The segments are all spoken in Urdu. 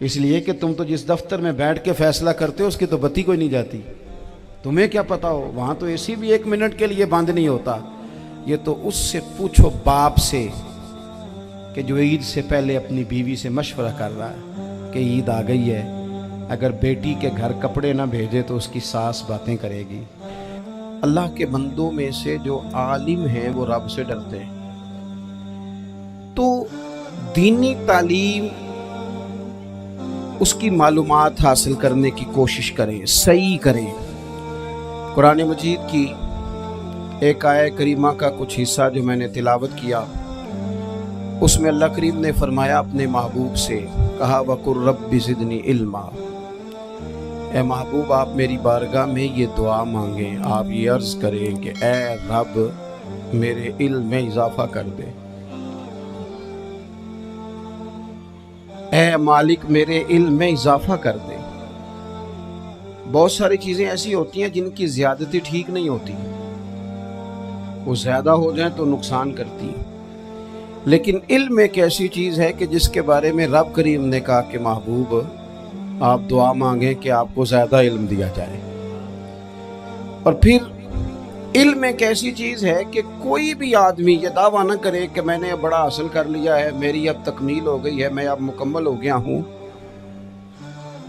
اس لیے کہ تم تو جس دفتر میں بیٹھ کے فیصلہ کرتے ہو اس کی تو بتی کوئی نہیں جاتی، تمہیں کیا پتا ہو، وہاں تو اے سی بھی 1 منٹ کے لیے بند نہیں ہوتا۔ یہ تو اس سے پوچھو باپ سے کہ جو عید سے پہلے اپنی بیوی سے مشورہ کر رہا ہے کہ عید آ گئی ہے، اگر بیٹی کے گھر کپڑے نہ بھیجے تو اس کی ساس باتیں کرے گی۔ اللہ کے بندوں میں سے جو عالم ہیں وہ رب سے ڈرتے ہیں، تو دینی تعلیم اس کی معلومات حاصل کرنے کی کوشش کریں، صحیح کریں۔ قرآن مجید کی ایک آیہ کریمہ کا کچھ حصہ جو میں نے تلاوت کیا، اس میں اللہ کریم نے فرمایا اپنے محبوب سے، کہا وَقُلْ رَبِّ زِدْنِی عِلْمًا، اے محبوب آپ میری بارگاہ میں یہ دعا مانگیں، آپ یہ عرض کریں کہ اے رب میرے علم میں اضافہ کر دے، اے مالک میرے علم میں اضافہ کر دے۔ بہت ساری چیزیں ایسی ہوتی ہیں جن کی زیادتی ٹھیک نہیں ہوتی، وہ زیادہ ہو جائیں تو نقصان کرتی ہیں، لیکن علم ایک ایسی چیز ہے کہ جس کے بارے میں رب کریم نے کہا کہ محبوب آپ دعا مانگیں کہ آپ کو زیادہ علم دیا جائے۔ اور پھر علم ایک ایسی چیز ہے کہ کوئی بھی آدمی یہ دعویٰ نہ کرے کہ میں نے بڑا حاصل کر لیا ہے، میری اب تکمیل ہو گئی ہے، میں اب مکمل ہو گیا ہوں۔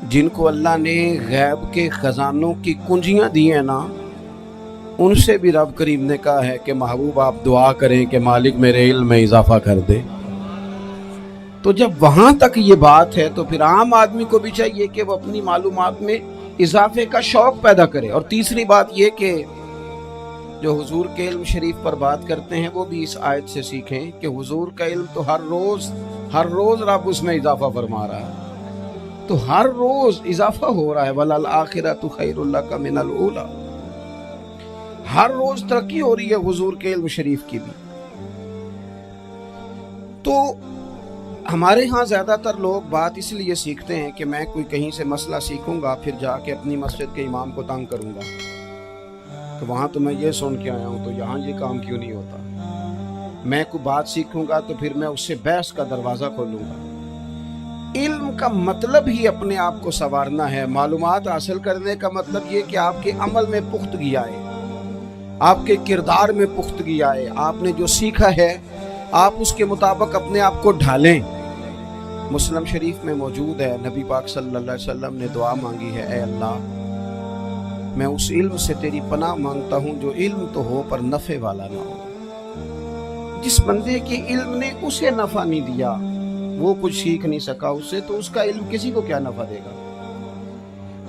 جن کو اللہ نے غیب کے خزانوں کی کنجیاں دی ہیں نا، ان سے بھی رب کریم نے کہا ہے کہ محبوب آپ دعا کریں کہ مالک میرے علم میں اضافہ کر دے۔ تو جب وہاں تک یہ بات ہے تو پھر عام آدمی کو بھی چاہیے کہ وہ اپنی معلومات میں اضافے کا شوق پیدا کرے۔ اور تیسری بات یہ کہ جو حضور کے علم شریف پر بات کرتے ہیں وہ بھی اس آیت سے سیکھیں کہ حضور کا علم تو ہر روز رب اس میں اضافہ فرما رہا ہے، تو ہر روز اضافہ ہو رہا ہے۔ وَلَلْآخِرَةُ خَيْرٌ لَكَ مِنَ الْأُولَىٰ، ہر روز ترقی ہو رہی ہے حضور کے علم شریف کی بھی۔ تو ہمارے ہاں زیادہ تر لوگ بات اس لیے سیکھتے ہیں کہ میں کوئی کہیں سے مسئلہ سیکھوں گا پھر جا کے اپنی مسجد کے امام کو تنگ کروں گا کہ وہاں تو میں یہ سن کے آیا ہوں تو یہاں یہ کام کیوں نہیں ہوتا۔ میں کوئی بات سیکھوں گا تو پھر میں اس سے بحث کا دروازہ کھولوں گا۔ علم کا مطلب ہی اپنے آپ کو سنوارنا ہے، معلومات حاصل کرنے کا مطلب یہ کہ آپ کے عمل میں پختگی آئے، آپ کے کردار میں پختگی آئے، آپ نے جو سیکھا ہے آپ اس کے مطابق اپنے آپ کو ڈھالیں۔ مسلم شریف میں موجود ہے، نبی پاک صلی اللہ علیہ وسلم نے دعا مانگی ہے، اے اللہ میں اس علم سے تیری پناہ مانگتا ہوں جو علم تو ہو پر نفع والا نہ ہو۔ جس بندے کے علم نے اسے نفع نہیں دیا، وہ کچھ سیکھ نہیں سکا اس سے، تو اس کا علم کسی کو کیا نفع دے گا۔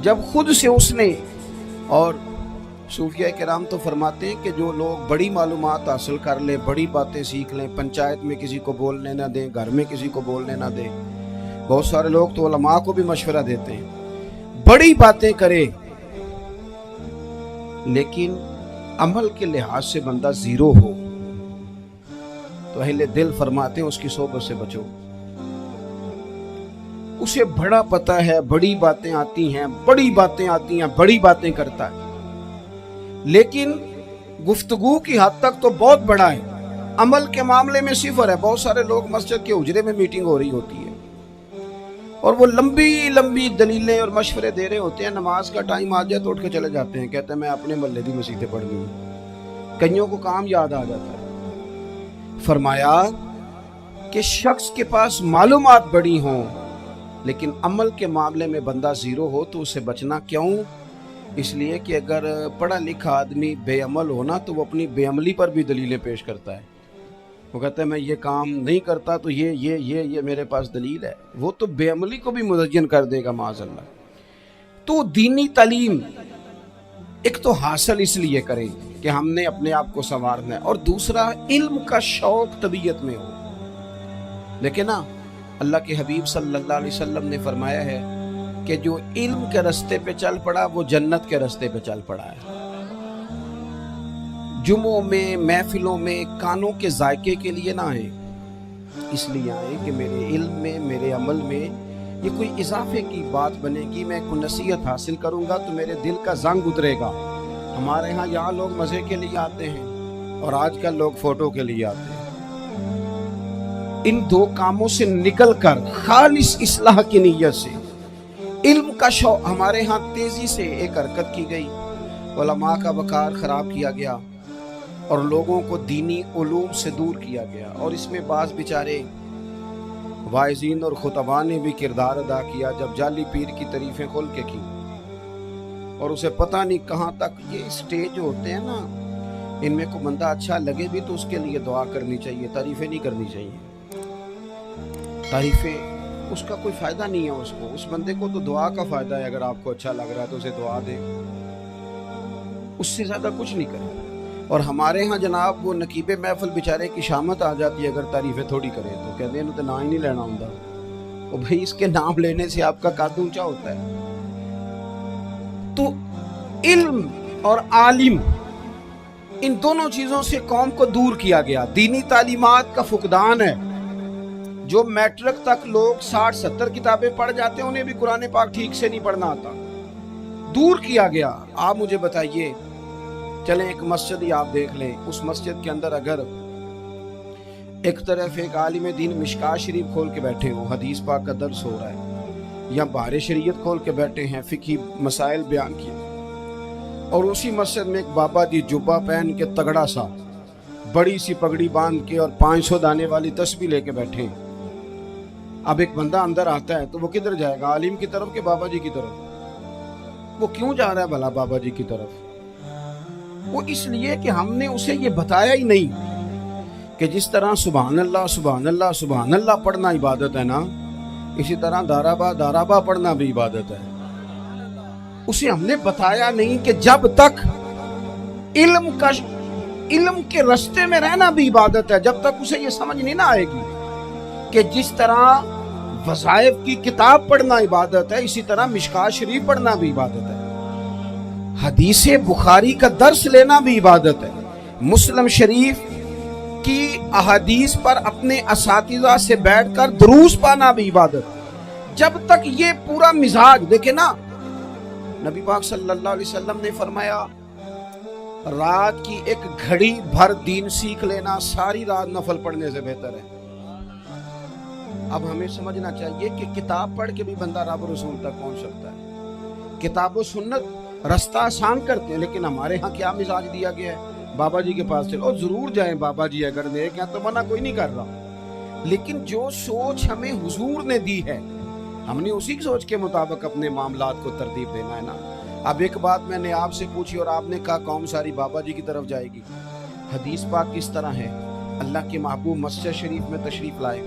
جب خود سے اس نے، اور صوفیہ کرام تو فرماتے ہیں کہ جو لوگ بڑی معلومات حاصل کر لیں، بڑی باتیں سیکھ لیں، پنچایت میں کسی کو بولنے نہ دیں، گھر میں کسی کو بولنے نہ دیں، بہت سارے لوگ تو علماء کو بھی مشورہ دیتے ہیں، بڑی باتیں کرے لیکن عمل کے لحاظ سے بندہ زیرو ہو تو اہل دل فرماتے ہیں اس کی صحبت سے بچو۔ اسے بڑا پتہ ہے، بڑی باتیں آتی ہیں، بڑی باتیں کرتا ہے، لیکن گفتگو کی حد تک تو بہت بڑا ہے، عمل کے معاملے میں صفر ہے۔ بہت سارے لوگ مسجد کے حجرے میں میٹنگ ہو رہی ہوتی ہے اور وہ لمبی دلیلیں اور مشورے دے رہے ہوتے ہیں، نماز کا ٹائم آ جائے تو اٹھ کے چلے جاتے ہیں، کہتے ہیں میں اپنے محلے کی مسجدیں پڑھ لوں۔ کئیوں کو کام یاد آ جاتا ہے۔ فرمایا کہ شخص کے پاس معلومات بڑی ہوں لیکن عمل کے معاملے میں بندہ زیرو ہو تو اسے بچنا کیوں؟ اس لیے کہ اگر پڑھا لکھا آدمی بے عمل ہونا تو وہ اپنی بے عملی پر بھی دلیلیں پیش کرتا ہے۔ وہ کہتا ہے میں یہ کام نہیں کرتا تو یہ میرے پاس دلیل ہے، وہ تو بے عملی کو بھی مزین کر دے گا معاذ اللہ۔ تو دینی تعلیم ایک تو حاصل اس لیے کریں کہ ہم نے اپنے آپ کو سنوارنا ہے، اور دوسرا علم کا شوق طبیعت میں ہو۔ لیکن نا اللہ کے حبیب صلی اللہ علیہ وسلم نے فرمایا ہے کہ جو علم کے رستے پہ چل پڑا وہ جنت کے رستے پہ چل پڑا ہے۔ جمعوں میں، محفلوں میں کانوں کے ذائقے کے لیے نہ آئیں، اس لیے آئیں کہ میرے علم میں، میرے عمل میں یہ کوئی اضافے کی بات بنے گی، میں کوئی نصیحت حاصل کروں گا تو میرے دل کا زنگ اترے گا۔ ہمارے ہاں یہاں لوگ مزے کے لیے آتے ہیں اور آج کل لوگ فوٹو کے لیے آتے ہیں۔ ان دو کاموں سے نکل کر خالص اصلاح کی نیت سے علم کا شوق ہمارے ہاں تیزی سے ایک حرکت کی گئی، علماء کا وقار خراب کیا گیا اور لوگوں کو دینی علوم سے دور کیا گیا، اور اس میں بعض بیچارے واعظین اور خطباء نے بھی کردار ادا کیا جب جعلی پیر کی تعریفیں کھول کے کی، اور اسے پتہ نہیں کہاں تک یہ اسٹیج ہوتے ہیں نا، ان میں کوئی بندہ اچھا لگے بھی تو اس کے لیے دعا کرنی چاہیے، تعریفیں نہیں کرنی چاہیے۔ تعریفیں اس کا کوئی فائدہ نہیں ہے، اس بندے کو تو دعا کا فائدہ ہے، اگر آپ کو اچھا لگ رہا ہے تو اسے دعا دے، اس سے زیادہ کچھ نہیں کرے۔ اور ہمارے ہاں جناب وہ نقیب محفل بیچارے کی شامت آ جاتی ہے اگر تعریفیں تھوڑی کرے تو کہتے ہیں تو نام ہی نہیں لینا ہوں گا، اور بھائی اس کے نام لینے سے آپ کا قد اونچا ہوتا ہے۔ تو علم اور عالم ان دونوں چیزوں سے قوم کو دور کیا گیا، دینی تعلیمات کا فقدان ہے۔ جو میٹرک تک لوگ 60-70 کتابیں پڑھ جاتے ہیں انہیں بھی قرآن پاک ٹھیک سے نہیں پڑھنا آتا، دور کیا گیا۔ آپ مجھے بتائیے، چلیں ایک مسجد ہی آپ دیکھ لیں، اس مسجد کے اندر اگر ایک طرف ایک عالم دین مشکاہ شریف کھول کے بیٹھے ہو، حدیث پاک کا درس ہو رہا ہے، یا بحر شریعت کھول کے بیٹھے ہیں، فقہی مسائل بیان کیے، اور اسی مسجد میں ایک بابا جی جبہ پہن کے تگڑا سا بڑی سی پگڑی باندھ کے اور 500 دانے والی تسبیح لے کے بیٹھے ہیں، اب ایک بندہ اندر آتا ہے تو وہ کدھر جائے گا، عالم کی طرف کہ بابا جی کی طرف؟ وہ کیوں جا رہا ہے بھلا بابا جی کی طرف؟ وہ اس لیے کہ ہم نے اسے یہ بتایا ہی نہیں کہ جس طرح سبحان اللہ سبحان اللہ سبحان اللہ پڑھنا عبادت ہے نا، اسی طرح دارابا پڑھنا بھی عبادت ہے۔ اسے ہم نے بتایا نہیں کہ جب تک علم کے رستے میں رہنا بھی عبادت ہے، جب تک اسے یہ سمجھ نہیں نہ آئے گی کہ جس طرح وظائف کی کتاب پڑھنا عبادت ہے اسی طرح مشکاہ شریف پڑھنا بھی عبادت ہے، حدیث بخاری کا درس لینا بھی عبادت ہے، مسلم شریف کی احادیث پر اپنے اساتذہ سے بیٹھ کر دروس پانا بھی عبادت ہے۔ جب تک یہ پورا مزاج دیکھیں نا، نبی پاک صلی اللہ علیہ وسلم نے فرمایا رات کی ایک گھڑی بھر دین سیکھ لینا ساری رات نفل پڑھنے سے بہتر ہے۔ اب ہمیں سمجھنا چاہیے کہ کتاب پڑھ کے بھی بندہ رب رسول تک پہنچ سکتا ہے، کتاب و سنت رستہ آسان کرتے ہیں، لیکن ہمارے ہاں کیا مزاج دیا گیا ہے، بابا جی کے پاس چلو، ضرور جائیں بابا جی اگر نیک ہیں تو منع کوئی نہیں کر رہا، لیکن جو سوچ ہمیں حضور نے دی ہے ہم نے اسی سوچ کے مطابق اپنے معاملات کو ترتیب دینا ہے نا۔ اب ایک بات میں نے آپ سے پوچھی اور آپ نے کہا قوم ساری بابا جی کی طرف جائے گی، حدیث پاک کس طرح ہے؟ اللہ کے محبوب مسجد شریف میں تشریف لائے،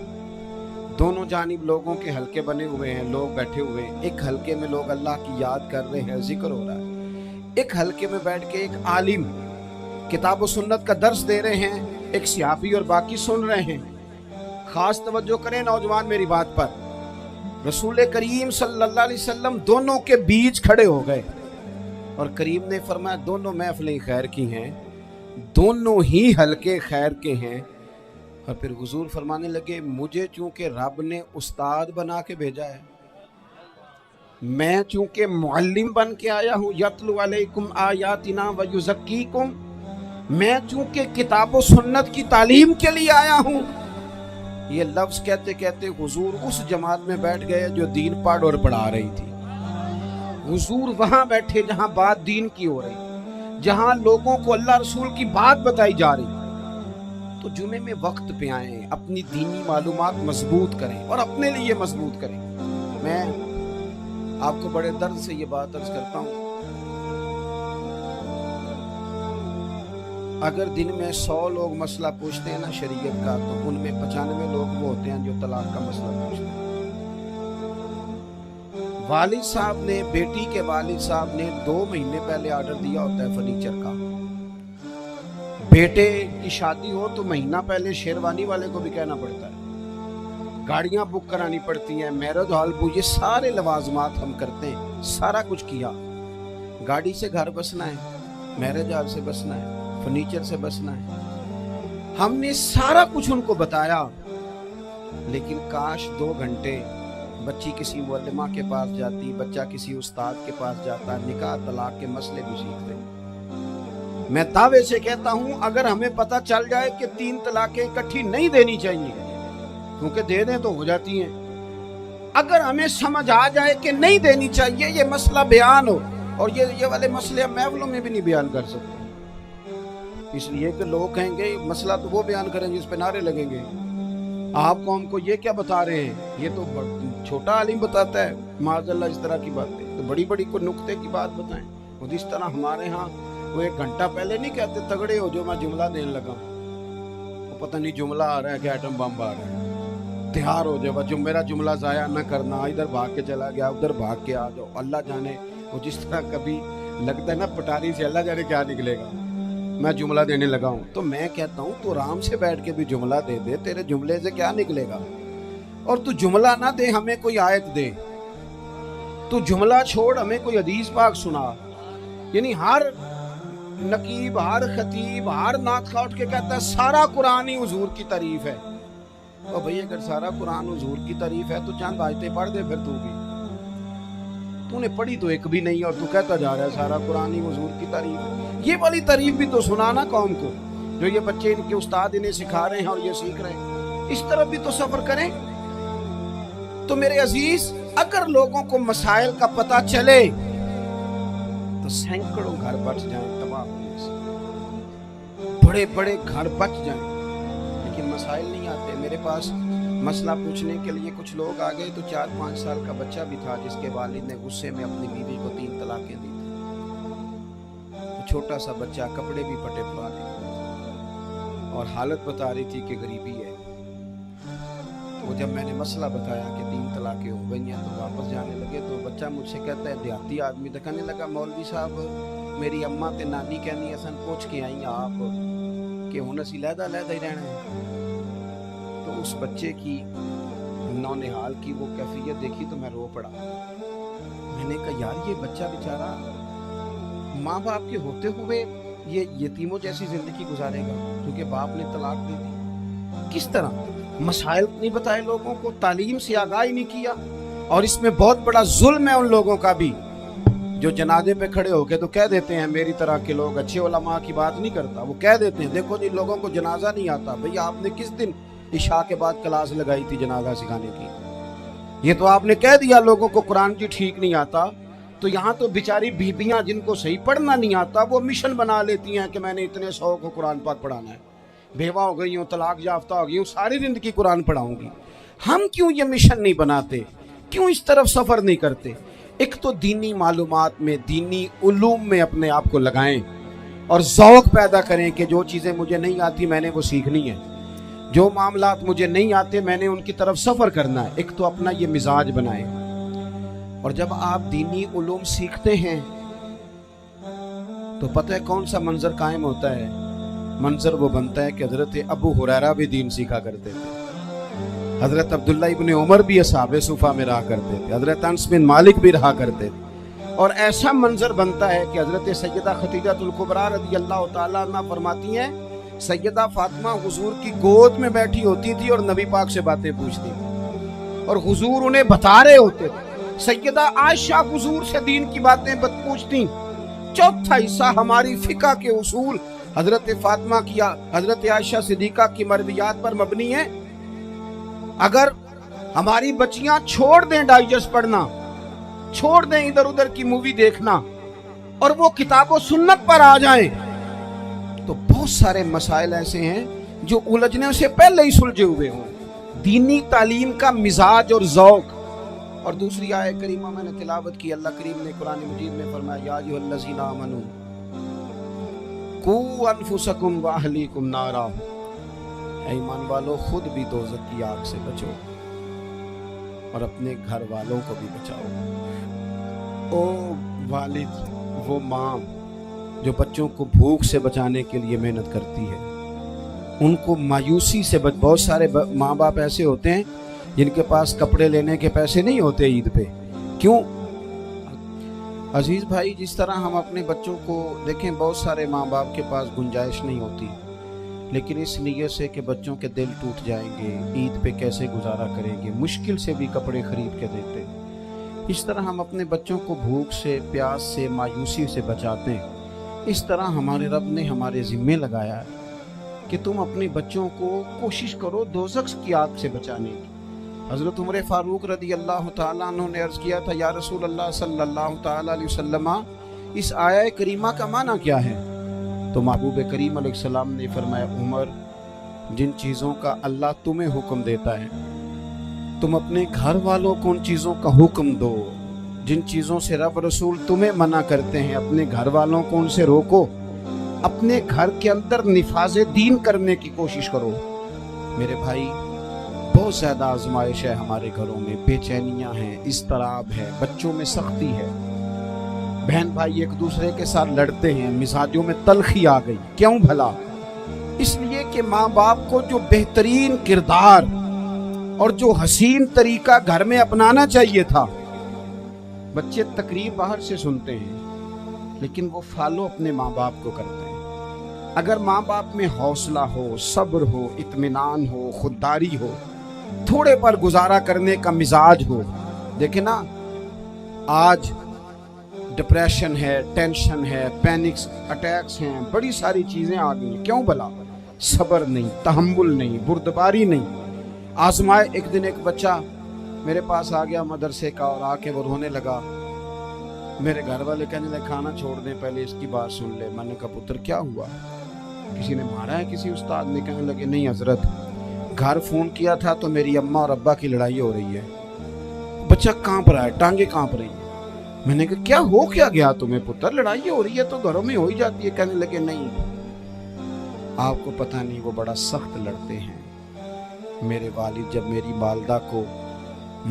دونوں جانب لوگوں کے حلقے بنے ہوئے ہیں، لوگ بیٹھے ہوئے ہیں، ایک حلقے میں لوگ اللہ کی یاد کر رہے ہیں، ذکر ہو رہا ہے، ایک حلقے میں بیٹھ کے ایک عالم کتاب و سنت کا درس دے رہے ہیں، ایک صحافی اور باقی سن رہے ہیں۔ خاص توجہ کریں نوجوان میری بات پر، رسول کریم صلی اللہ علیہ وسلم دونوں کے بیچ کھڑے ہو گئے اور کریم نے فرمایا دونوں محفلیں خیر کی ہیں، دونوں ہی حلقے خیر کے ہیں، اور پھر حضور فرمانے لگے مجھے چونکہ رب نے استاد بنا کے بھیجا ہے، میں چونکہ معلم بن کے آیا ہوں، یتلو علیکم آیاتنا ویزکیکم، میں چونکہ کتاب و سنت کی تعلیم کے لیے آیا ہوں۔ یہ لفظ کہتے کہتے حضور اس جماعت میں بیٹھ گئے جو دین پڑھ اور پڑھا رہی تھی، حضور وہاں بیٹھے جہاں بات دین کی ہو رہی، جہاں لوگوں کو اللہ رسول کی بات بتائی جا رہی۔ تو جمعے میں وقت پہ آئیں، اپنی دینی معلومات مضبوط کریں اور اپنے لیے مضبوط کریں۔ میں آپ کو بڑے درد سے یہ بات عرض کرتا ہوں، اگر دن میں 100 لوگ مسئلہ پوچھتے ہیں نا شریعت کا، تو ان میں 95 لوگ وہ ہوتے ہیں جو طلاق کا مسئلہ پوچھتے ہیں۔ والد صاحب نے، بیٹی کے والد صاحب نے 2 مہینے پہلے آرڈر دیا ہوتا ہے فرنیچر کا، بیٹے کی شادی ہو تو مہینہ پہلے شیروانی والے کو بھی کہنا پڑتا ہے، گاڑیاں بک کرانی پڑتی ہیں، میرج ہال بک، یہ سارے لوازمات ہم کرتے ہیں، سارا کچھ کیا، گاڑی سے گھر بسنا ہے، میرج ہال سے بسنا ہے، فرنیچر سے بسنا ہے، ہم نے سارا کچھ ان کو بتایا، لیکن کاش 2 گھنٹے بچی کسی معلمہ کے پاس جاتی، بچہ کسی استاد کے پاس جاتا، نکاح طلاق کے مسئلے بھی سیکھتے۔ میں دعوے سے کہتا ہوں اگر ہمیں پتہ چل جائے کہ 3 طلاقیں اکٹھی نہیں دینی چاہیے کیونکہ دے دیں تو ہو جاتی ہیں. اگر ہمیں سمجھ آ جائے کہ نہیں دینی چاہیے، یہ مسئلہ بیان ہو، اور یہ والے مسئلے ہم محفلوں میں بھی نہیں بیان کر سکتے، اس لیے کہ لوگ کہیں گے مسئلہ تو وہ بیان کریں گے، اس پہ نعرے لگیں گے. آپ قوم کو یہ کیا بتا رہے ہیں؟ یہ تو چھوٹا عالم بتاتا ہے معاذ اللہ اس طرح کی باتیں، تو بڑی بڑی کوئی نقطے کی بات بتائیں. خود اس طرح ہمارے ہاں وہ 1 گھنٹہ پہلے نہیں کہتے تگڑے ہو جو میں جملہ دینے لگا، وہ پتہ نہیں جملہ آ رہا ہے کہ ایٹم بم آ رہا ہے، تیار ہو جاؤ جو میرا جملہ ضائع نہ کرنا، ادھر بھاگ کے چلا گیا ادھر بھاگ کے آ جاؤ. اللہ جانے وہ جس طرح کبھی لگتا ہے نا پٹاری سے، اللہ جانے کیا نکلے گا. میں جملہ دینے لگا ہوں تو میں کہتا ہوں تو آرام سے بیٹھ کے بھی جملہ دے دے، تیرے جملے سے کیا نکلے گا. اور تو جملہ نہ دے، ہمیں کوئی آیت دے، تو جملہ چھوڑ ہمیں کوئی حدیث پاک سنا. یعنی ہر نقیب، ہر خطیب، ہر نعت خواہ اٹھ کے کہتا ہے سارا قرآن ہی حضور کی تعریف ہے. اور بھئی اگر سارا قرآن حضور کی تعریف ہے تو چند آیتیں پڑھ دے پھر. تو نے پڑھی تو ایک بھی نہیں اور تو کہتا جا رہا ہے سارا قرآن ہی حضور کی تعریف ہے. یہ والی تعریف بھی تو سنانا قوم کو، جو یہ بچے ان کے استاد انہیں سکھا رہے ہیں اور یہ سیکھ رہے ہیں. اس طرف بھی تو سفر کریں. تو میرے عزیز، اگر لوگوں کو مسائل کا پتہ چلے تو سینکڑوں گھر بچ جائیں تباہ ہونے سے، بڑے بڑے گھر بچ جائیں. لیکن مسائل نہیں آتے. میرے پاس مسئلہ پوچھنے کے لیے کچھ لوگ آ گئے تو 4-5 سال کا بچہ بھی تھا جس کے والد نے غصے میں اپنی بیوی کو 3 طلاقیں دی تھی. چھوٹا سا بچہ، کپڑے بھی پٹے پرانے، اور حالت بتا رہی تھی کہ غریبی ہے. تو جب میں نے مسئلہ بتایا کہ 3 طلاقیں ہو گئی ہیں تو واپس جانے لگے، تو بچہ مجھ سے کہتا ہے دیہاتی آدمی تو کہنے لگا مولوی صاحب میری اماں تے نانی کہنی اسن پوچھ کے آئی آپ کہ ہن اسی لہدا ہی رہنا ہے. تو اس بچے کی نونہال کی وہ کیفیت دیکھی تو میں رو پڑا. میں نے کہا یار یہ بچہ بیچارہ ماں باپ کے ہوتے ہوئے یہ یتیموں جیسی زندگی گزارے گا کیونکہ باپ نے طلاق دے دی. کس طرح مسائل نہیں بتائے لوگوں کو، تعلیم سے آگاہی نہیں کیا. اور اس میں بہت بڑا ظلم ہے ان لوگوں کا بھی جو جنازے پہ کھڑے ہو کے تو کہہ دیتے ہیں، میری طرح کے لوگ اچھے علماء کی بات نہیں کرتا، وہ کہہ دیتے ہیں دیکھو جی لوگوں کو جنازہ نہیں آتا. بھئی آپ نے کس دن عشاء کے بعد کلاس لگائی تھی جنازہ سکھانے کی؟ یہ تو آپ نے کہہ دیا لوگوں کو قرآن کی ٹھیک نہیں آتا. تو یہاں تو بیچاری بیبیاں جن کو صحیح پڑھنا نہیں آتا وہ مشن بنا لیتی ہیں کہ میں نے اتنے 100 کو قرآن پاک پڑھانا ہے. بیوہ ہو گئی ہوں، طلاق یافتہ ہو گئی ہوں، ساری زندگی قرآن پڑھاؤں گی. ہم کیوں یہ مشن نہیں بناتے؟ کیوں اس طرف سفر نہیں کرتے؟ ایک تو دینی معلومات میں، دینی علوم میں اپنے آپ کو لگائیں اور ذوق پیدا کریں کہ جو چیزیں مجھے نہیں آتی میں نے وہ سیکھنی ہے، جو معاملات مجھے نہیں آتے میں نے ان کی طرف سفر کرنا ہے. ایک تو اپنا یہ مزاج بنائیں. اور جب آپ دینی علوم سیکھتے ہیں تو پتہ ہے کون سا منظر قائم ہوتا ہے؟ منظر وہ بنتا ہے کہ حضرت ابو ہریرہ بھی دین سیکھا کرتے تھے، حضرت عبداللہ ابن عمر بھی اصحاب صفہ میں رہا کرتے تھے، حضرت انس بن مالک بھی رہا کرتے تھے. اور ایسا منظر بنتا ہے کہ حضرت سیدہ خدیجہ الکبریٰ رضی اللہ تعالیٰ عنہ فرماتی ہیں سیدہ فاطمہ حضور کی گود میں بیٹھی ہوتی تھی اور نبی پاک سے باتیں پوچھتی تھی اور حضور انہیں بتا رہے ہوتے تھے. سیدہ عائشہ حضور سے دین کی باتیں پوچھتی. چوتھا حصہ ہماری فقہ کے اصول حضرت فاطمہ کی، حضرت عائشہ صدیقہ کی مرویات پر مبنی ہے. اگر ہماری بچیاں چھوڑ دیں ڈائجسٹ پڑھنا، چھوڑ دیں ادھر ادھر کی مووی دیکھنا اور وہ کتاب و سنت پر آ جائیں تو بہت سارے مسائل ایسے ہیں جو الجھنے سے پہلے ہی سلجھے ہوئے ہوں. دینی تعلیم کا مزاج اور ذوق. اور دوسری آیت کریمہ میں نے تلاوت کی، اللہ کریم نے قرآن مجید میں فرمایا یا ایھا الذین آمنوا قوا انفسکم واہلیکم نارا، اے ایمان والو خود بھی دوزخ کی آگ سے بچو اور اپنے گھر والوں کو بھی بچاؤ. او والد، وہ ماں جو بچوں کو بھوک سے بچانے کے لیے محنت کرتی ہے، ان کو مایوسی سے بہت سارے ماں باپ ایسے ہوتے ہیں جن کے پاس کپڑے لینے کے پیسے نہیں ہوتے عید پہ. کیوں عزیز بھائی؟ جس طرح ہم اپنے بچوں کو دیکھیں، بہت سارے ماں باپ کے پاس گنجائش نہیں ہوتی، لیکن اس نیت سے کہ بچوں کے دل ٹوٹ جائیں گے، عید پہ کیسے گزارا کریں گے، مشکل سے بھی کپڑے خرید کے دیتے. اس طرح ہم اپنے بچوں کو بھوک سے، پیاس سے، مایوسی سے بچاتے ہیں. اس طرح ہمارے رب نے ہمارے ذمے لگایا ہے کہ تم اپنے بچوں کو کوشش کرو دوزخ کی آگ سے بچانے کی۔ حضرت عمر فاروق رضی اللہ تعالیٰ عنہ نے عرض کیا تھا یا رسول اللہ صلی اللہ تعالیٰ علیہ وسلم اس آیہ کریمہ کا معنی کیا ہے؟ تو محبوب کریم علیہ السلام نے فرمایا عمر جن چیزوں کا اللہ تمہیں حکم دیتا ہے تم اپنے گھر والوں کو ان چیزوں کا حکم دو، جن چیزوں سے رب رسول تمہیں منع کرتے ہیں اپنے گھر والوں کو ان سے روکو، اپنے گھر کے اندر نفاذ دین کرنے کی کوشش کرو۔ میرے بھائی بہت زیادہ آزمائش ہے ہمارے گھروں میں، بے چینیاں ہیں، اضطراب ہے، بچوں میں سختی ہے، بہن بھائی ایک دوسرے کے ساتھ لڑتے ہیں، مزاجوں میں تلخی آ گئی، کیوں بھلا؟ اس لیے کہ ماں باپ کو جو بہترین کردار اور جو حسین طریقہ گھر میں اپنانا چاہیے تھا، بچے تقریر باہر سے سنتے ہیں لیکن وہ فالو اپنے ماں باپ کو کرتے ہیں۔ اگر ماں باپ میں حوصلہ ہو، صبر ہو، اطمینان ہو، خودداری ہو، تھوڑے پر گزارا کرنے کا مزاج ہو، دیکھیں نا آج ڈپریشن ہے، ٹینشن ہے، پینکس اٹیکس ہیں، بڑی ساری چیزیں آ گئی ہیں، کیوں بھلا؟ صبر نہیں، تحمل نہیں، بردباری نہیں۔ آزمائے ایک دن ایک بچہ میرے پاس آ گیا مدرسے کا اور آ کے وہ رونے لگا، میرے گھر والے کہنے لگے کھانا چھوڑ دیں پہلے اس کی بات سن لے۔ میں نے کہا پتر کیا ہوا؟ کسی نے مارا ہے کسی استاد نے؟ کہنے لگے نہیں حضرت، گھر فون کیا تھا تو میری اماں اور ابا کی لڑائی ہو رہی ہے۔ بچہ کانپ رہا ہے، ٹانگیں کانپ رہی ہیں۔ میں نے کہا کیا ہو کیا گیا تمہیں پتر؟ لڑائی ہو رہی ہے تو گھروں میں ہو ہی جاتی ہے۔ کہنے لگے نہیں آپ کو پتہ نہیں وہ بڑا سخت لڑتے ہیں، میرے والد جب میری والدہ کو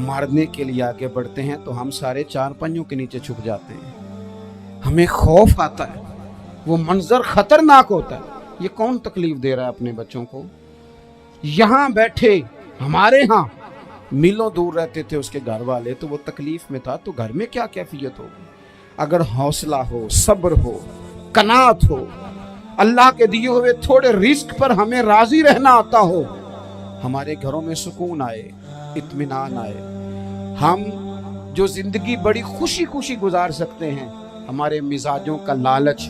مارنے کے لیے آگے بڑھتے ہیں تو ہم سارے چار پنجوں کے نیچے چھپ جاتے ہیں، ہمیں خوف آتا ہے، وہ منظر خطرناک ہوتا ہے۔ یہ کون تکلیف دے رہا ہے اپنے بچوں کو؟ یہاں بیٹھے ہمارے ہاں میلوں دور رہتے تھے اس کے گھر والے تو وہ تکلیف میں تھا، تو گھر میں کیا کیفیت ہوگی؟ اگر حوصلہ ہو، صبر ہو، قناعت ہو، اللہ کے دیے ہوئے تھوڑے رزق پر ہمیں راضی رہنا آتا ہو، ہمارے گھروں میں سکون آئے، اطمینان آئے، ہم جو زندگی بڑی خوشی خوشی گزار سکتے ہیں، ہمارے مزاجوں کا لالچ،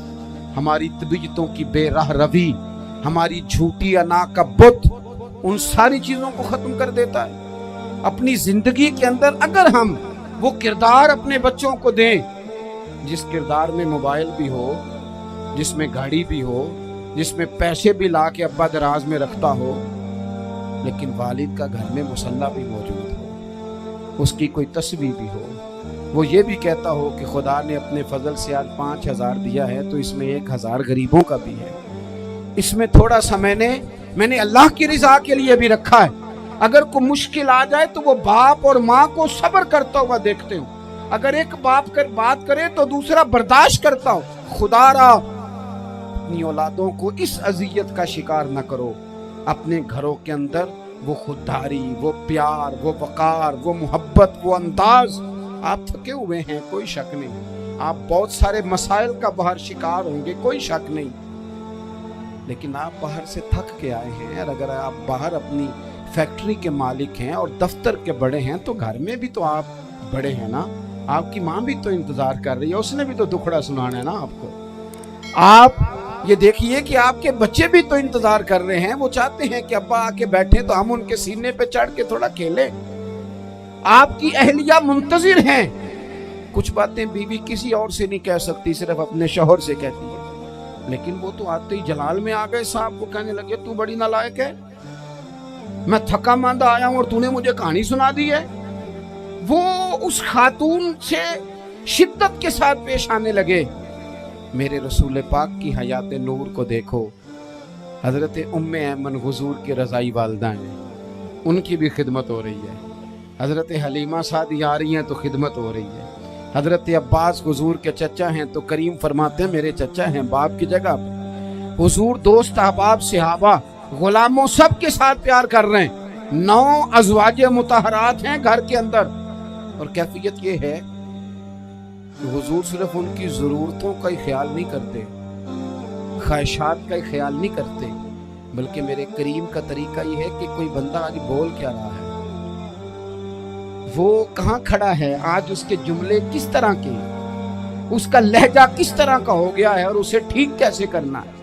ہماری طبیعتوں کی بے راہ روی، ہماری جھوٹی انا کا بت ان ساری چیزوں کو ختم کر دیتا ہے۔ اپنی زندگی کے اندر اگر ہم وہ کردار اپنے بچوں کو دیں جس کردار میں موبائل بھی ہو، جس میں گاڑی بھی ہو، جس میں پیسے بھی لا کے ابا دراز میں رکھتا ہو، لیکن والد کا گھر میں مصلی بھی موجود ہو، اس کی کوئی تسبیح بھی ہو، وہ یہ بھی کہتا ہو کہ خدا نے اپنے فضل سے آج 5000 دیا ہے تو اس میں 1000 غریبوں کا بھی ہے، اس میں تھوڑا سا میں نے اللہ کی رضا کے لیے بھی رکھا ہے۔ اگر کوئی مشکل آ جائے تو وہ باپ اور ماں کو صبر کرتا ہوا دیکھتے ہوں، اگر ایک باپ کر بات کرے تو دوسرا برداشت کرتا ہو۔ خدا را اپنی اولادوں کو اس اذیت کا شکار نہ کرو، اپنے گھروں کے اندر وہ خودداری، وہ پیار، وہ وقار، وہ محبت، وہ انداز۔ آپ تھکے ہوئے ہیں کوئی شک نہیں، آپ بہت سارے مسائل کا باہر شکار ہوں گے کوئی شک نہیں، لیکن آپ باہر سے تھک کے آئے ہیں، اور اگر آپ باہر اپنی فیکٹری کے مالک ہیں اور دفتر کے بڑے ہیں تو گھر میں بھی تو آپ بڑے ہیں نا، آپ کی ماں بھی تو انتظار کر رہی ہے، اس نے بھی تو دکھڑا سنانا ہے نا آپ کو۔ آپ یہ دیکھیے کہ آپ کے بچے بھی تو انتظار کر رہے ہیں، وہ چاہتے ہیں کہ ابا آ کے بیٹھیں تو ہم ان کے سینے پہ چڑھ کے تھوڑا کھیلیں۔ آپ کی اہلیہ منتظر ہیں، کچھ باتیں بیوی کسی اور سے نہیں کہہ سکتی، صرف اپنے شوہر سے کہتی ہے، لیکن وہ تو آتے ہی جلال میں آ گئے صاحب کو کہنے لگے تو بڑی نالائق ہے، میں تھکا ماندہ آیا ہوں اور تو نے مجھے کہانی سنا دی ہے۔ وہ اس خاتون سے شدت کے ساتھ پیش آنے لگے۔ میرے رسول پاک کی حیات نور کو دیکھو، حضرت ام ایمن حضور کے رضائی والدہ ہیں، ان کی بھی خدمت ہو رہی ہے، حضرت حلیمہ سعدی آ رہی ہیں تو خدمت ہو رہی ہے، حضرت عباس حضور کے چچا ہیں تو کریم فرماتے ہیں میرے چچا ہیں باپ کی جگہ پہ، حضور دوست احباب صحابہ غلاموں سب کے ساتھ پیار کر رہے ہیں، 9 ازواج مطہرات ہیں گھر کے اندر، اور کیفیت یہ ہے کہ حضور صرف ان کی ضرورتوں کا ہی خیال نہیں کرتے، خواہشات کا ہی خیال نہیں کرتے، بلکہ میرے کریم کا طریقہ یہ ہے کہ کوئی بندہ آج بول کیا رہا ہے، وہ کہاں کھڑا ہے آج، اس کے جملے کس طرح کے، اس کا لہجہ کس طرح کا ہو گیا ہے اور اسے ٹھیک کیسے کرنا ہے۔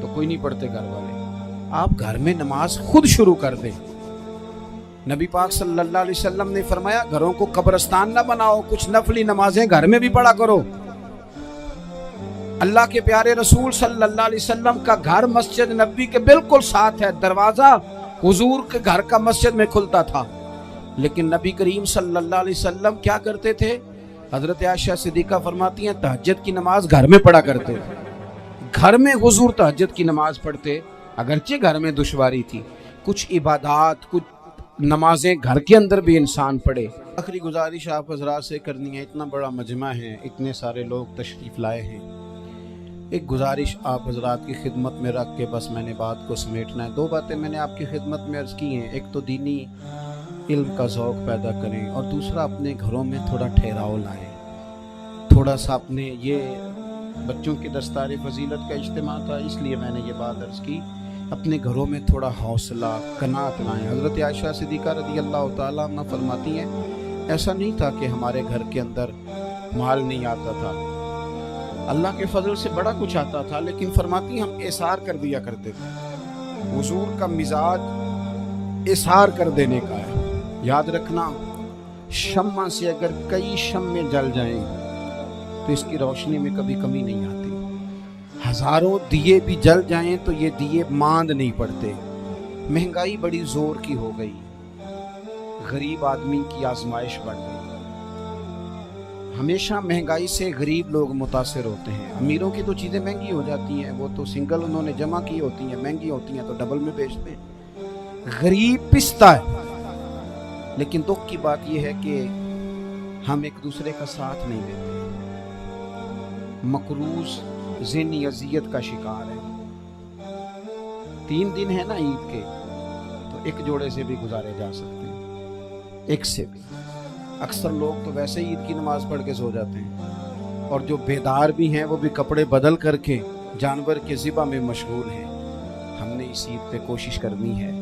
تو کوئی نہیں پڑھتے گھر والے. آپ گھر میں نماز خود شروع کر دیں. نبی پاک صلی اللہ علیہ وسلم نے فرمایا گھروں کو قبرستان نہ بناؤ, کچھ نفلی نمازیں گھر میں بھی پڑھا کرو. اللہ کے پیارے رسول صلی اللہ علیہ وسلم کا گھر مسجد نبی کے بالکل ساتھ ہے, دروازہ حضور کے گھر کا مسجد میں کھلتا تھا. لیکن نبی کریم صلی اللہ علیہ وسلم کیا کرتے تھے؟ حضرت عائشہ صدیقہ فرماتی ہیں تہجد کی نماز گھر میں پڑھا کرتے تھے. گھر میں حضور تہجد کی نماز پڑھتے, اگرچہ گھر میں دشواری تھی, کچھ عبادات کچھ نمازیں گھر کے اندر بھی انسان پڑھے. آخری گزارش آپ حضرات سے کرنی ہے, اتنا بڑا مجمع ہے, اتنے سارے لوگ تشریف لائے ہیں, ایک گزارش آپ حضرات کی خدمت میں رکھ کے بس میں نے بات کو سمیٹنا ہے. 2 باتیں میں نے آپ کی خدمت میں عرض کی ہیں. ایک تو دینی علم کا ذوق پیدا کریں, اور دوسرا اپنے گھروں میں تھوڑا ٹھہراؤ لائیں. تھوڑا سا اپنے, یہ بچوں کی دستار فضیلت کا اجتماع تھا اس لیے میں نے یہ بات عرض کی, اپنے گھروں میں تھوڑا حوصلہ قناعت لائیں. حضرت عائشہ صدیقہ رضی اللہ تعالیٰ عنہ فرماتی ہیں ایسا نہیں تھا کہ ہمارے گھر کے اندر مال نہیں آتا تھا, اللہ کے فضل سے بڑا کچھ آتا تھا, لیکن فرماتی ہم اثار کر دیا کرتے تھے. حضور کا مزاج اثار کر دینے کا ہے. یاد رکھنا, شمع سے اگر کئی شمع جل جائیں تو اس کی روشنی میں کبھی کمی نہیں آتی. ہزاروں دیے بھی جل جائیں تو یہ دیے ماند نہیں پڑتے. مہنگائی بڑی زور کی ہو گئی, غریب آدمی کی آزمائش بڑھ گئی. ہمیشہ مہنگائی سے غریب لوگ متاثر ہوتے ہیں. امیروں کی تو چیزیں مہنگی ہو جاتی ہیں, وہ تو سنگل انہوں نے جمع کی ہوتی ہیں, مہنگی ہوتی ہیں تو ڈبل میں بیچتے ہیں. غریب پستا ہے. لیکن دکھ کی بات یہ ہے کہ ہم ایک دوسرے کا ساتھ نہیں دیتے. مقروض ذہنی اذیت کا شکار ہے. 3 دن ہے نا عید کے, تو ایک جوڑے سے بھی گزارے جا سکتے ہیں, ایک سے بھی. اکثر لوگ تو ویسے ہی عید کی نماز پڑھ کے سو جاتے ہیں, اور جو بیدار بھی ہیں وہ بھی کپڑے بدل کر کے جانور کے ذبح میں مشغول ہیں. ہم نے اس عید پہ کوشش کرنی ہے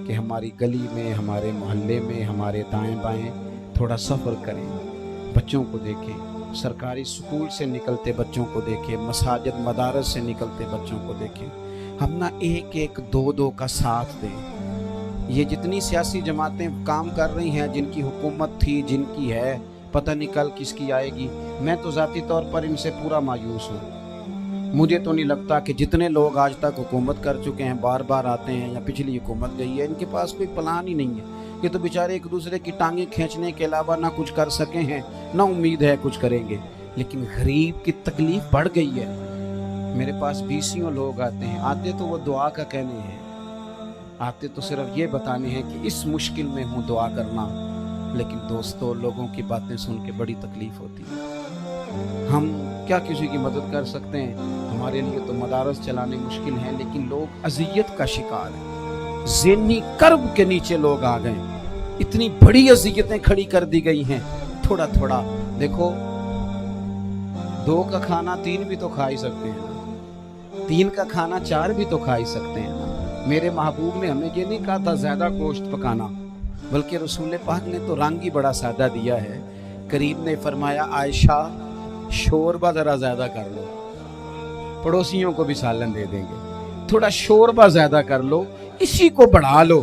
کہ ہماری گلی میں, ہمارے محلے میں, ہمارے دائیں بائیں تھوڑا سفر کریں, بچوں کو دیکھیں, سرکاری سکول سے نکلتے بچوں کو دیکھیں, مساجد مدارس سے نکلتے بچوں کو دیکھیں. ہم نہ 1-1 2-2 کا ساتھ دیں. یہ جتنی سیاسی جماعتیں کام کر رہی ہیں, جن کی حکومت تھی, جن کی ہے, پتہ نہیں کل کس کی آئے گی. میں تو ذاتی طور پر ان سے پورا مایوس ہوں. مجھے تو نہیں لگتا کہ جتنے لوگ آج تک حکومت کر چکے ہیں, بار بار آتے ہیں یا پچھلی حکومت گئی ہے, ان کے پاس کوئی پلان ہی نہیں ہے. یہ تو بیچارے ایک دوسرے کی ٹانگیں کھینچنے کے علاوہ نہ کچھ کر سکے ہیں, نہ امید ہے کچھ کریں گے. لیکن غریب کی تکلیف بڑھ گئی ہے. میرے پاس 20 لوگ آتے ہیں, آتے تو وہ دعا کا کہنے ہیں, آتے تو صرف یہ بتانے ہیں کہ اس مشکل میں ہوں, دعا کرنا. لیکن دوستو, لوگوں کی باتیں سن کے بڑی تکلیف ہوتی ہے. ہم کیا کسی کی مدد کر سکتے ہیں؟ ہمارے لیے تو مدارس چلانے مشکل ہیں, لیکن لوگ اذیت کا شکار ہیں. ذہنی کرب کے نیچے لوگ آ گئے, اتنی بڑی اذیتیں کھڑی کر دی گئی ہیں. تھوڑا تھوڑا دیکھو, 2 کا کھانا 3 بھی تو کھا ہی سکتے ہیں نا, 3 کا کھانا 4 بھی تو کھا ہی سکتے ہیں نا. میرے محبوب نے ہمیں یہ نہیں کہا تھا زیادہ گوشت پکانا, بلکہ رسول پاک نے تو رنگ ہی بڑا سادہ دیا ہے. کریم نے فرمایا عائشہ شوربہ ذرا زیادہ کر لو, پڑوسیوں کو بھی سالن دے دیں گے. تھوڑا شوربہ زیادہ کر لو, اسی کو بڑھا لو,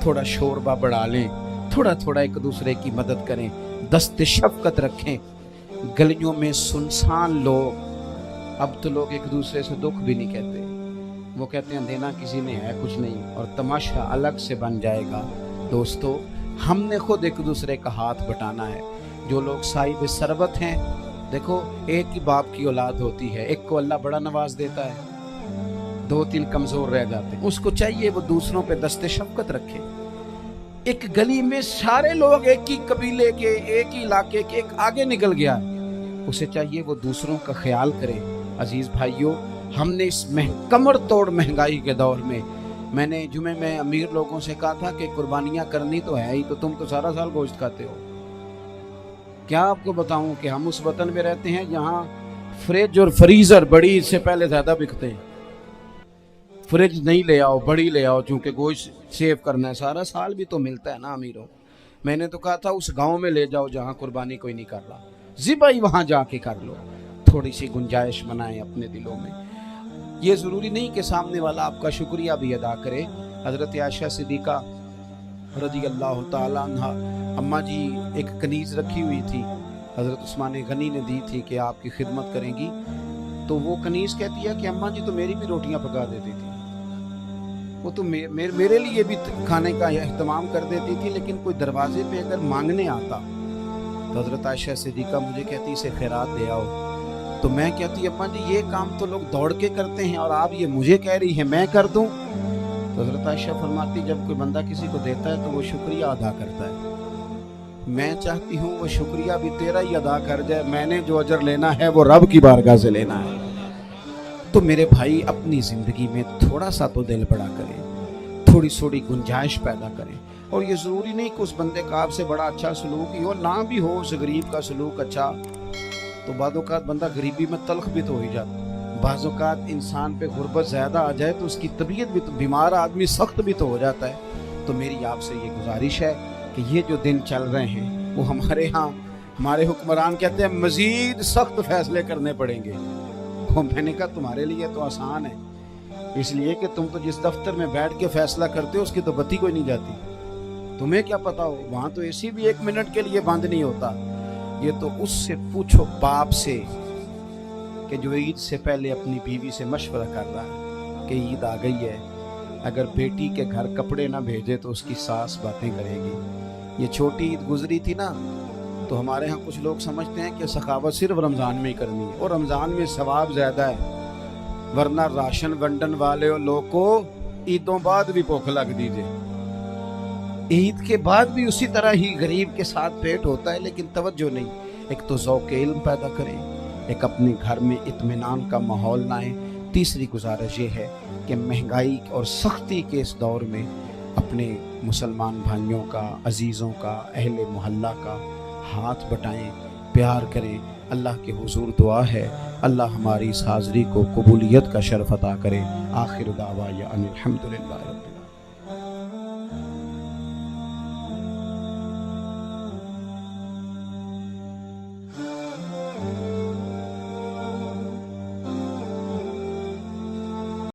تھوڑا شوربہ بڑھا لیں, تھوڑا تھوڑا ایک دوسرے کی مدد کریں, دست شفقت رکھیں. گلیوں میں سنسان لوگ, اب تو لوگ ایک دوسرے سے دکھ بھی نہیں کہتے, وہ کہتے ہیں دینا کسی نے ہے کچھ نہیں, اور تماشا الگ سے بن جائے گا. دوستو, ہم نے خود ایک دوسرے کا ہاتھ بٹانا ہے. جو لوگ صاحب ثروت ہیں, دیکھو ایک ہی باپ کی اولاد ہوتی ہے, ایک کو اللہ بڑا نواز دیتا ہے, 2-3 کمزور رہ جاتے ہیں. اس کو چاہیے وہ دوسروں پہ دست شفقت رکھے. ایک گلی میں سارے لوگ ایک ہی قبیلے کے, ایک ہی علاقے کے, ایک آگے نکل گیا, اسے چاہیے وہ دوسروں کا خیال کرے. عزیز بھائیوں, ہم نے اس کمر توڑ مہنگائی کے دور میں نے جمعے میں امیر لوگوں سے کہا تھا کہ قربانیاں کرنی تو ہے ہی, تو تم تو سارا سال گوشت کھاتے ہو. کیا آپ کو بتاؤں کہ ہم اس وطن میں رہتے ہیں جہاں فریج اور فریزر بڑی عید سے پہلے زیادہ بکتے ہیں. فریج نہیں لے آؤ, بڑی لے آؤ, چونکہ گوشت سیو کرنا ہے, سارا سال بھی تو ملتا ہے نا امیروں. میں نے تو کہا تھا اس گاؤں میں لے جاؤ جہاں قربانی کوئی نہیں کر رہا, ذبح ہی وہاں جا کے کر لو. تھوڑی سی گنجائش بنائیں اپنے دلوں میں. یہ ضروری نہیں کہ سامنے والا آپ کا شکریہ بھی ادا کرے. حضرت عائشہ صدیقہ رضی اللہ تعالیٰ عنہ اماں جی ایک کنیز رکھی ہوئی تھی، حضرت عثمان غنی نے دی تھی کہ آپ کی خدمت کریں گی. تو وہ کنیز کہتی ہے کہ اماں جی تو میری بھی روٹیاں پکا دیتی تھی، وہ تو میرے لیے بھی کھانے کا اہتمام کر دیتی تھی، لیکن کوئی دروازے پہ اگر مانگنے آتا تو حضرت عائشہ صدیقہ مجھے کہتی اسے خیرات دے آؤ. تو میں کہتی اماں جی یہ کام تو لوگ دوڑ کے کرتے ہیں اور آپ یہ مجھے کہہ رہی ہیں میں کر دوں. تو حضرت عائشہ فرماتی جب کوئی بندہ کسی کو دیتا ہے تو وہ شکریہ ادا کرتا ہے. میں چاہتی ہوں وہ شکریہ بھی تیرا ہی ادا کر جائے، میں نے جو اجر لینا ہے وہ رب کی بارگاہ سے لینا ہے. تو میرے بھائی اپنی زندگی میں تھوڑا سا تو دل بڑا کریں، تھوڑی تھوڑی گنجائش پیدا کریں. اور یہ ضروری نہیں کہ اس بندے کا آپ سے بڑا اچھا سلوک ہی ہو، نہ بھی ہو اس غریب کا سلوک اچھا تو بعض اوقات بندہ غریبی میں تلخ بھی تو ہو ہی جاتا. بعض اوقات انسان پہ غربت زیادہ آ جائے تو اس کی طبیعت بھی تو بیمار آدمی سخت بھی تو ہو جاتا ہے. تو میری آپ سے یہ گزارش ہے کہ یہ جو دن چل رہے ہیں وہ ہمارے ہاں ہمارے حکمران کہتے ہیں مزید سخت فیصلے کرنے پڑیں گے. میں نے کہا تمہارے لیے تو آسان ہے، اس لیے کہ تم تو جس دفتر میں بیٹھ کے فیصلہ کرتے ہو اس کی تو بتی کوئی نہیں جاتی. تمہیں کیا پتا ہو وہاں تو اے سی بھی 1 منٹ کے لیے بند نہیں ہوتا. یہ تو اس سے پوچھو باپ سے کہ جو عید سے پہلے اپنی بیوی سے مشورہ کر رہا ہے کہ عید آ گئی ہے، اگر بیٹی کے گھر کپڑے نہ بھیجے تو اس کی ساس باتیں کرے گی. یہ چھوٹی عید گزری تھی نا تو ہمارے ہاں کچھ لوگ سمجھتے ہیں کہ سخاوت صرف رمضان میں ہی کرنی ہے اور رمضان میں ثواب زیادہ ہے، ورنہ راشن ونڈن والے لوگ کو عیدوں بعد بھی بھوک لگ دیجئے. عید کے بعد بھی اسی طرح ہی غریب کے ساتھ پیٹ ہوتا ہے، لیکن توجہ نہیں. ایک تو ذوق علم پیدا کریں، ایک اپنے گھر میں اطمینان کا ماحول لائیں. تیسری گزارش یہ ہے کہ مہنگائی اور سختی کے اس دور میں اپنے مسلمان بھائیوں کا، عزیزوں کا، اہل محلہ کا ہاتھ بٹائیں، پیار کریں. اللہ کے حضور دعا ہے اللہ ہماری اس حاضری کو قبولیت کا شرف عطا کرے. آخر دعوانا ان الحمدللہ رب